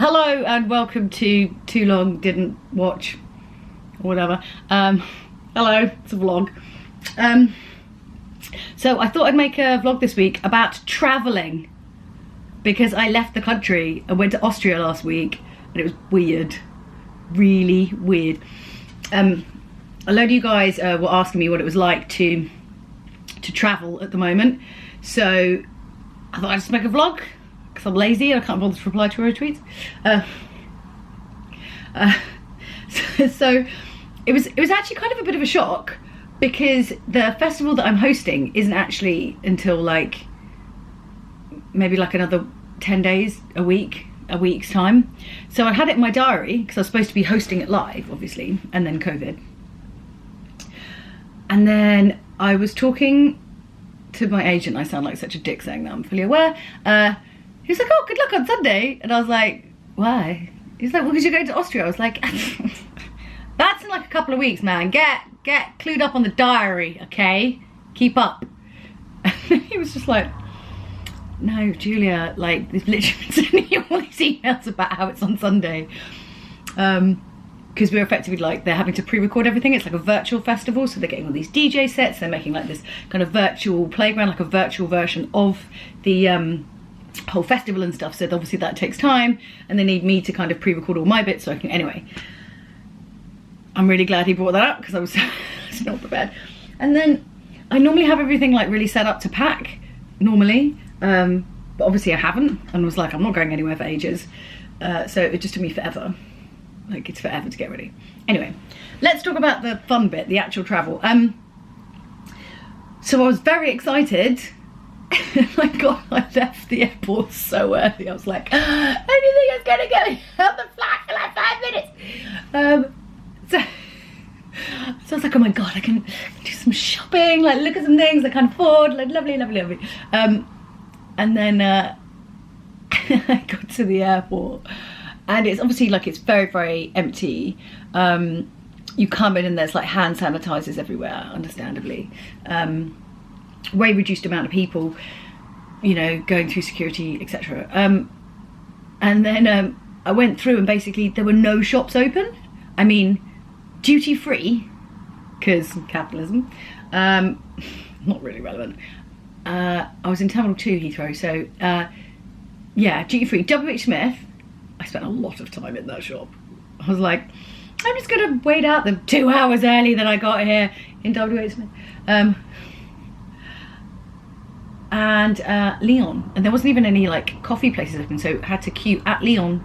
Hello and welcome to Too Long Didn't Watch or whatever. Hello, it's a vlog. So I thought I'd make a vlog this week about travelling because I left the country and went to Austria last week and it was weird, really weird. A load of you guys were asking me what it was like to travel at the moment, so I thought I'd just make a vlog because I'm lazy and I can't bother to reply to her tweets. So it was actually kind of a bit of a shock because the festival that I'm hosting isn't actually until like maybe like another 10 days, a week's time. So I had it in my diary because I was supposed to be hosting it live, obviously, and then COVID. And then I was talking to my agent. I sound like such a dick saying that, I'm fully aware. He was like, oh, good luck on Sunday. And I was like, why? He's like, well, because you're going to Austria. I was like, that's in like a couple of weeks, man. Get clued up on the diary, okay? Keep up. And he was just like, no, Julia, like, they've literally been sending you all these emails about how it's on Sunday. Because we're effectively like, they're having to pre-record everything. It's like a virtual festival, so they're getting all these DJ sets. They're making like this kind of virtual playground, like a virtual version of the whole festival and stuff. So obviously that takes time, and they need me to kind of pre-record all my bits so I can, anyway. I'm really glad he brought that up because I was not prepared. And then I normally have everything like really set up to pack normally, but obviously I haven't, and was like, I'm not going anywhere for ages. So it just took me forever. Like, it's forever to get ready. Anyway, let's talk about the fun bit, the actual travel. So I was very excited. My God, I left the airport so early. I was like, anything is gonna get me on the flight for like 5 minutes. So I was like, oh my God, I can do some shopping, like look at some things I can't afford, like lovely, lovely, lovely. And then I got to the airport. And it's obviously like, it's very, very empty. You come in and there's like hand sanitizers everywhere, understandably. Way reduced amount of people, you know, going through security, etc. And then I went through and basically there were no shops open. I mean, duty free, because capitalism, not really relevant. I was in Terminal 2 Heathrow, so yeah, duty free. WH Smith, I spent a lot of time in that shop. I was like, I'm just gonna wait out the 2 hours early that I got here in WH Smith. And Leon, and there wasn't even any like coffee places open, so I had to queue at Leon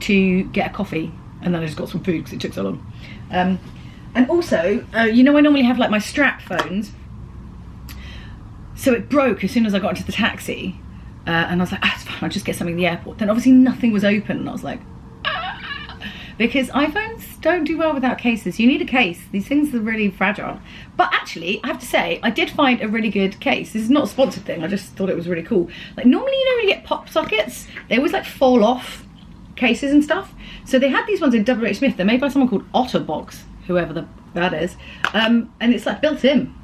to get a coffee, and then I just got some food because it took so long. And also, you know, I normally have like my strap phones, so it broke as soon as I got into the taxi. And I was like, it's fine, I'll just get something at the airport. Then obviously nothing was open, and I was like, because iPhones don't do well without cases. You need a case. These things are really fragile. But actually, I have to say, I did find a really good case. This is not a sponsored thing, I just thought it was really cool. Like normally, you know, when you get pop sockets, they always like fall off cases and stuff. So they had these ones in WH Smith. They're made by someone called Otterbox, whoever that is. And it's like built in.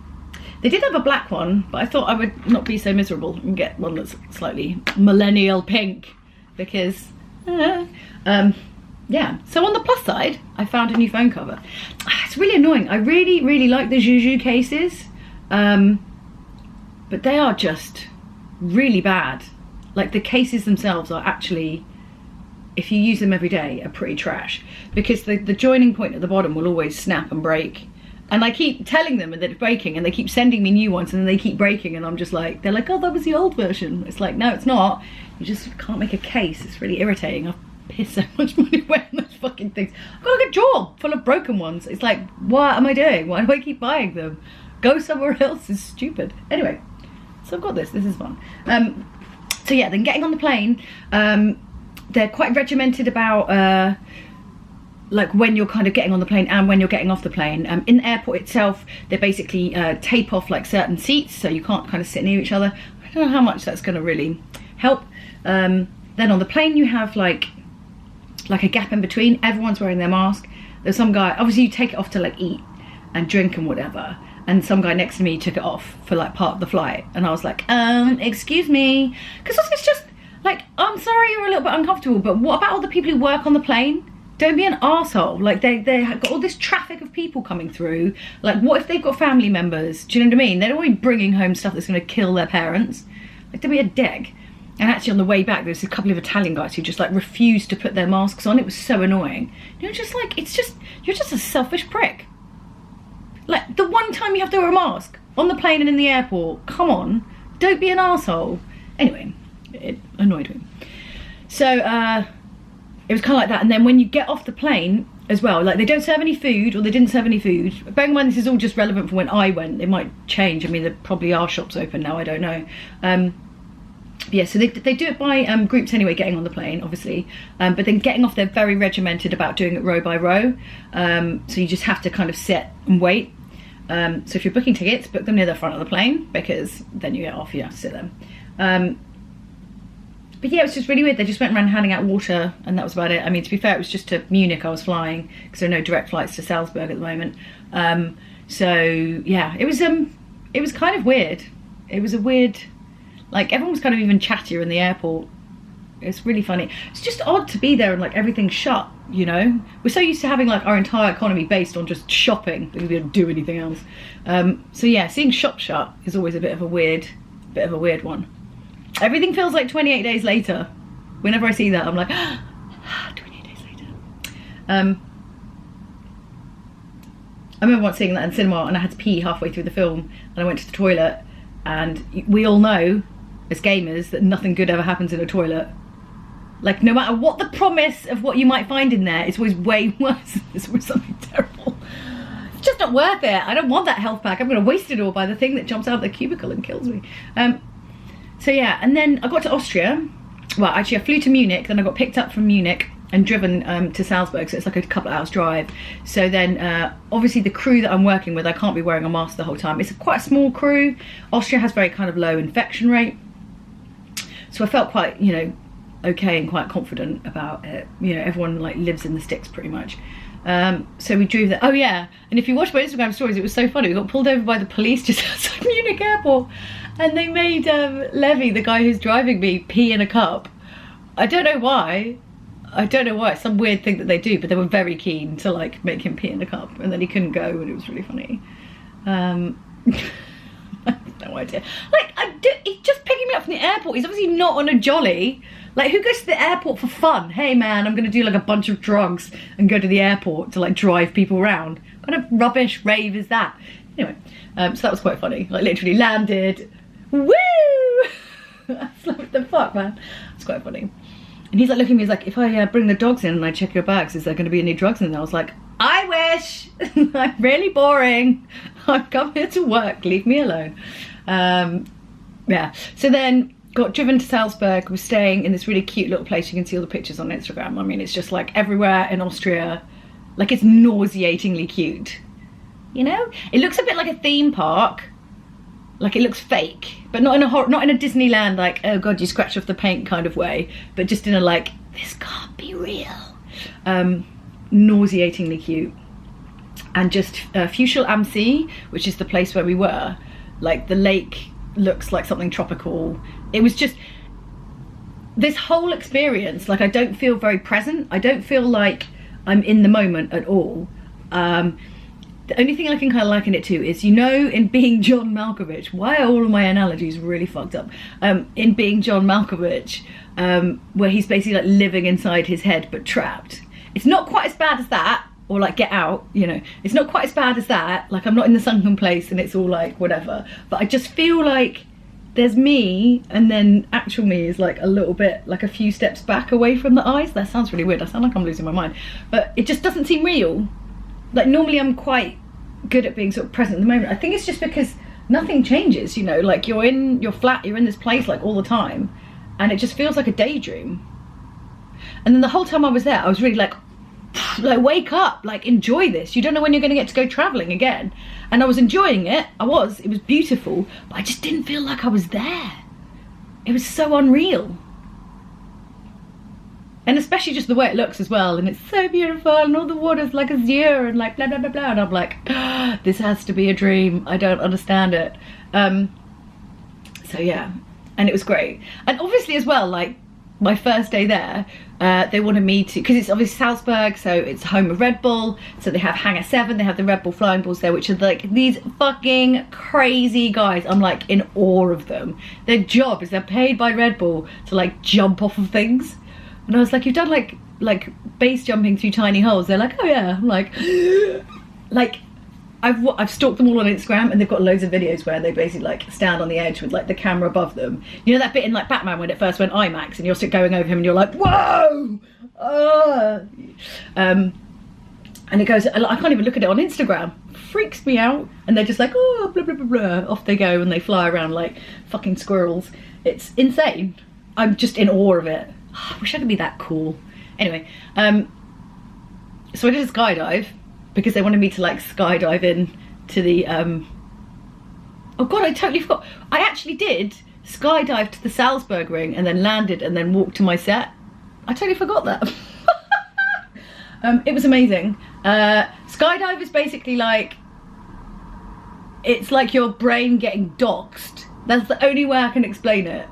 They did have a black one, but I thought I would not be so miserable and get one that's slightly millennial pink because, yeah. So on the plus side, I found a new phone cover. It's really annoying. I really, really like the Juju cases, but they are just really bad. Like the cases themselves are actually, if you use them every day, are pretty trash because the joining point at the bottom will always snap and break. And I keep telling them that it's breaking, and they keep sending me new ones, and then they keep breaking, and I'm just like, they're like, oh, that was the old version. It's like, no, it's not. You just can't make a case. It's really irritating. I've pissed so much money away on those fucking things. I've got like a drawer full of broken ones. It's like, what am I doing? Why do I keep buying them? Go somewhere else is stupid. Anyway, so I've got this. This is fun. So yeah, then getting on the plane, they're quite regimented about like when you're kind of getting on the plane and when you're getting off the plane. In the airport itself, they basically tape off like certain seats, so you can't kind of sit near each other. I don't know how much that's going to really help. Then on the plane you have like a gap in between. Everyone's wearing their mask. There's some guy, obviously you take it off to like eat and drink and whatever, and some guy next to me took it off for like part of the flight, and I was like, excuse me, because it's just Like, I'm sorry you're a little bit uncomfortable, but what about all the people who work on the plane? Don't be an arsehole. Like, they got all this traffic of people coming through. Like, what if they've got family members? Do you know what I mean? They don't want to be bringing home stuff that's going to kill their parents. Like, don't be a dick. And actually on the way back, there was a couple of Italian guys who just like refused to put their masks on. It was so annoying. You're just like, you're just a selfish prick. Like, the one time you have to wear a mask, on the plane and in the airport, come on, don't be an arsehole. Anyway, it annoyed me. So, it was kind of like that. And then when you get off the plane as well, like, they don't serve any food, or they didn't serve any food. Bearing in mind this is all just relevant for when I went, it might change. I mean, there probably are shops open now, I don't know. Yeah, so they do it by groups anyway, getting on the plane, obviously. But then getting off, they're very regimented about doing it row by row. So you just have to kind of sit and wait. So if you're booking tickets, book them near the front of the plane, because then you get off, you have to sit them. But yeah, it was just really weird. They just went around handing out water, and that was about it. I mean, to be fair, it was just to Munich I was flying, because there are no direct flights to Salzburg at the moment. So yeah, it was kind of weird. It was a weird, like, everyone was kind of even chattier in the airport. It's really funny. It's just odd to be there and like everything's shut, you know? We're so used to having like our entire economy based on just shopping, because we don't do anything else. So yeah, seeing shops shut is always a bit of a weird one. Everything feels like 28 days later. Whenever I see that, I'm like, 28 days later. I remember once seeing that in cinema, and I had to pee halfway through the film, and I went to the toilet, and we all know, as gamers, that nothing good ever happens in a toilet. Like, no matter what the promise of what you might find in there, it's always way worse. It's always something terrible. It's just not worth it. I don't want that health pack. I'm going to waste it all by the thing that jumps out of the cubicle and kills me. So yeah, and then I got to Austria. Well, actually I flew to Munich, then I got picked up from Munich and driven to Salzburg, so it's like a couple of hours drive. So then obviously the crew that I'm working with, I can't be wearing a mask the whole time. It's quite a small crew. Austria has very kind of low infection rate. So I felt quite, you know, okay and quite confident about it. You know, everyone like lives in the sticks pretty much. So we drove there. Oh yeah, and if you watch my Instagram stories, it was so funny. We got pulled over by the police just outside Munich airport, and they made Levy, the guy who's driving me, pee in a cup. I don't know why. It's some weird thing that they do, but they were very keen to like make him pee in a cup, and then he couldn't go, and it was really funny. I have no idea. Like, he's just picking me up from the airport. He's obviously not on a jolly. Like, who goes to the airport for fun? Hey man, I'm gonna do like a bunch of drugs and go to the airport to like drive people around. What kind of rubbish rave is that? Anyway, so that was quite funny. Like, literally landed, woo! That's like, what the fuck, man? It's quite funny. And he's like looking at me, he's like, if I bring the dogs in and I check your bags, is there gonna be any drugs in there? I was like, I wish. I'm really boring. I've come here to work, leave me alone. Yeah, so then got driven to Salzburg. Was staying in this really cute little place. You can see all the pictures on Instagram. I mean, it's just like everywhere in Austria. Like, it's nauseatingly cute. You know, it looks a bit like a theme park. Like, it looks fake, but not in a Disneyland, like, oh god, you scratch off the paint kind of way, but just in a like, this can't be real. Nauseatingly cute. And just Fuschel am See, which is the place where we were, like, the lake looks like something tropical. It was just this whole experience, like, I don't feel very present. I don't feel like I'm in the moment at all. The only thing I can kind of liken it to is, you know, in Being John Malkovich, why are all of my analogies really fucked up? In Being John Malkovich, where he's basically like living inside his head but trapped. It's not quite as bad as that, or like Get Out, you know, it's not quite as bad as that. Like, I'm not in the sunken place and it's all like whatever, but I just feel like there's me, and then actual me is like a little bit, like a few steps back away from the eyes. That sounds really weird. I sound like I'm losing my mind, but it just doesn't seem real. Like, normally I'm quite good at being sort of present in the moment. I think it's just because nothing changes, you know, like, you're in your flat, you're in this place like all the time, and it just feels like a daydream. And then the whole time I was there, I was really like wake up, like, enjoy this. You don't know when you're going to get to go traveling again. And I was enjoying it. It was beautiful, but I just didn't feel like I was there. It was so unreal. And especially just the way it looks as well, and it's so beautiful, and all the water's like azure and like blah blah blah blah, and I'm like, oh, this has to be a dream. I don't understand it. So yeah, and it was great. And obviously as well, like, my first day there, they wanted me to, because it's obviously Salzburg, so it's home of Red Bull, so they have Hangar 7, they have the Red Bull flying balls there, which are like these fucking crazy guys. I'm like in awe of them. Their job is they're paid by Red Bull to like jump off of things. And I was like, you've done like base jumping through tiny holes. They're like, oh yeah. I'm like I've stalked them all on Instagram, and they've got loads of videos where they basically like stand on the edge with like the camera above them. You know that bit in like Batman when it first went IMAX and you're going over him and you're like, whoa! And it goes, I can't even look at it on Instagram. Freaks me out. And they're just like, oh, blah, blah, blah, blah. Off they go, and they fly around like fucking squirrels. It's insane. I'm just in awe of it. I wish I could be that cool. Anyway, so I did a skydive, because they wanted me to like skydive in to the oh god, I totally forgot. I actually did skydive to the Salzburg ring and then landed and then walked to my set. I totally forgot that. It was amazing. Skydive is basically like, it's like your brain getting doxed. That's the only way I can explain it.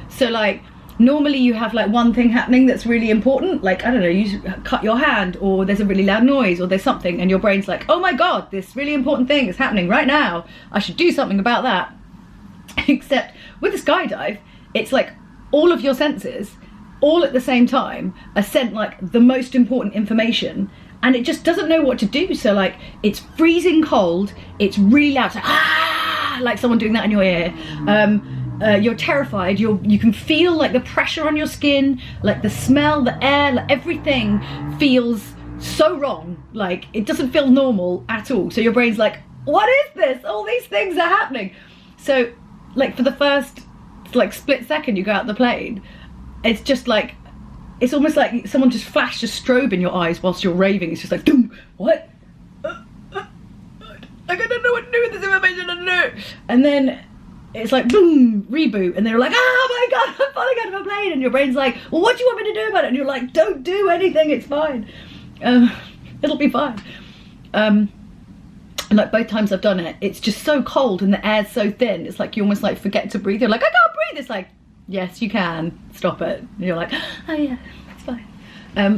So like, normally you have like one thing happening that's really important, like, I don't know, you cut your hand, or there's a really loud noise, or there's something, and your brain's like, oh my god, this really important thing is happening right now, I should do something about that. Except with a skydive, it's like all of your senses all at the same time are sent like the most important information, and it just doesn't know what to do. So like, it's freezing cold, it's really loud, so, like someone doing that in your ear. You're terrified, you can feel like the pressure on your skin, like the smell, the air, like everything feels so wrong. Like, it doesn't feel normal at all. So your brain's like, what is this? All these things are happening. So like for the first like split second you go out the plane, it's just like, it's almost like someone just flashed a strobe in your eyes whilst you're raving. It's just like, doom, what? Like, I don't know what to do with this information, I don't know. And then it's like, boom, reboot, and they're like, oh my god, I'm falling out of a plane, and your brain's like, well, what do you want me to do about it? And you're like, don't do anything, it's fine. It'll be fine. And like both times I've done it, it's just so cold and the air's so thin, it's like you almost like forget to breathe. You're like, I can't breathe. It's like, yes you can, stop it. And you're like, oh yeah, it's fine.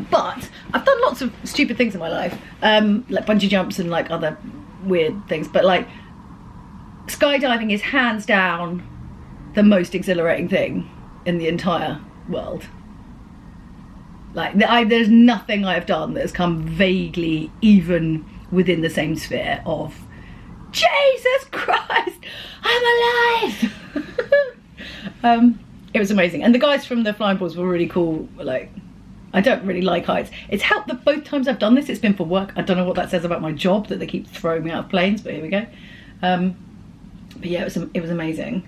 But I've done lots of stupid things in my life, like bungee jumps and like other weird things, but like skydiving is hands down the most exhilarating thing in the entire world. Like, there's nothing I've done that has come vaguely even within the same sphere of, Jesus Christ, I'm alive! It was amazing. And the guys from the flying balls were really cool. Like, I don't really like heights. It's helped that both times I've done this, it's been for work. I don't know what that says about my job, that they keep throwing me out of planes, but here we go. But yeah, it was amazing.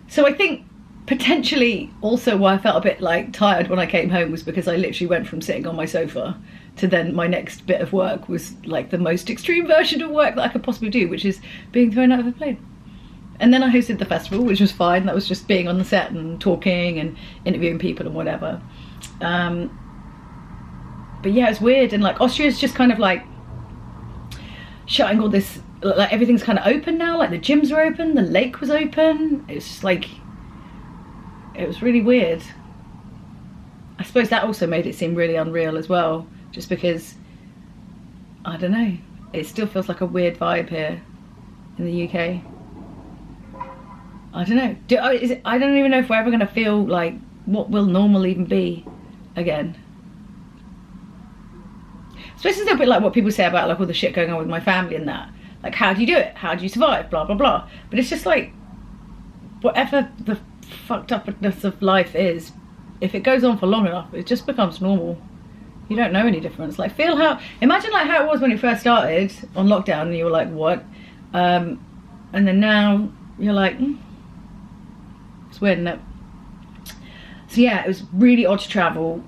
So I think potentially also why I felt a bit like tired when I came home was because I literally went from sitting on my sofa to then my next bit of work was like the most extreme version of work that I could possibly do, which is being thrown out of a plane. And then I hosted the festival, which was fine. That was just being on the set and talking and interviewing people and whatever. But yeah, it's weird. And like Austria's just kind of like shutting all this, like everything's kind of open now. Like the gyms are open, the lake was open. It's just like, it was really weird. I suppose that also made it seem really unreal as well, just because, I don't know, it still feels like a weird vibe here in the UK. I don't know. I don't even know if we're ever going to feel like what will normal even be again. Especially a little bit like what people say about like all the shit going on with my family and that. Like, how do you do it? How do you survive? Blah, blah, blah. But it's just like, whatever the fucked upness of life is, if it goes on for long enough, it just becomes normal. You don't know any difference. Like, imagine like how it was when it first started on lockdown and you were like, what? And then now you're like, it's weird, isn't it? So yeah, it was really odd to travel.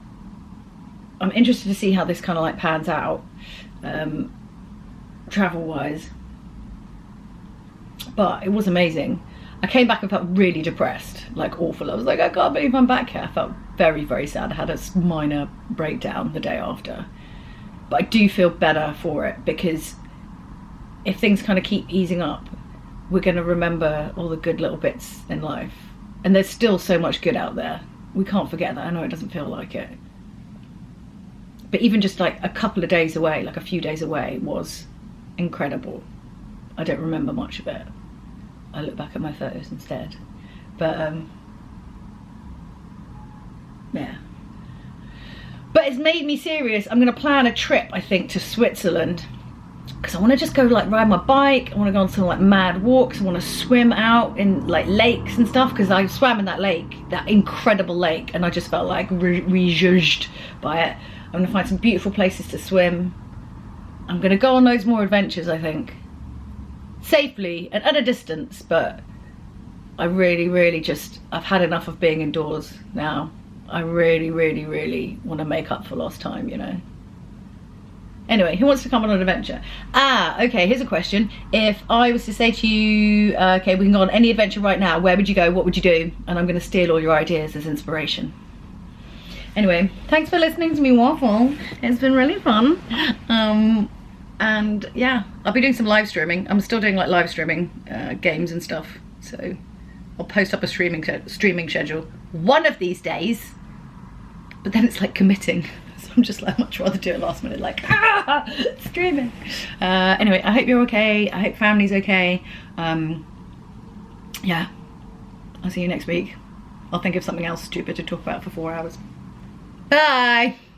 I'm interested to see how this kind of like pans out, travel wise. But it was amazing. I came back and felt really depressed, like awful. I was like, I can't believe I'm back here. I felt very, very sad. I had a minor breakdown the day after. But I do feel better for it, because if things kind of keep easing up, we're going to remember all the good little bits in life. And there's still so much good out there. we can't forget that. I know it doesn't feel like it. But even just like a couple of days away, like a few days away, was incredible. I don't remember much of it. I look back at my photos instead. But yeah. But it's made me serious. I'm gonna plan a trip, I think, to Switzerland, because I want to just go like ride my bike. I want to go on some like mad walks. I want to swim out in like lakes and stuff, because I swam in that lake, that incredible lake, and I just felt like re-judged by it. I'm gonna find some beautiful places to swim. I'm gonna go on loads more adventures, I think, safely and at a distance. But I really just, I've had enough of being indoors now. I really want to make up for lost time, you know. Anyway, who wants to come on an adventure? Okay, here's a question. If I was to say to you, okay, we can go on any adventure right now, where would you go? What would you do? And I'm going to steal all your ideas as inspiration. Anyway, thanks for listening to me waffle. It's been really fun. And yeah, I'll be doing some live streaming. I'm still doing like live streaming games and stuff. So I'll post up a streaming schedule one of these days. But then it's like committing. So I'm just like, I'd much rather do it last minute, like, streaming. Anyway, I hope you're okay. I hope family's okay. Yeah, I'll see you next week. I'll think of something else stupid to talk about for 4 hours. Bye.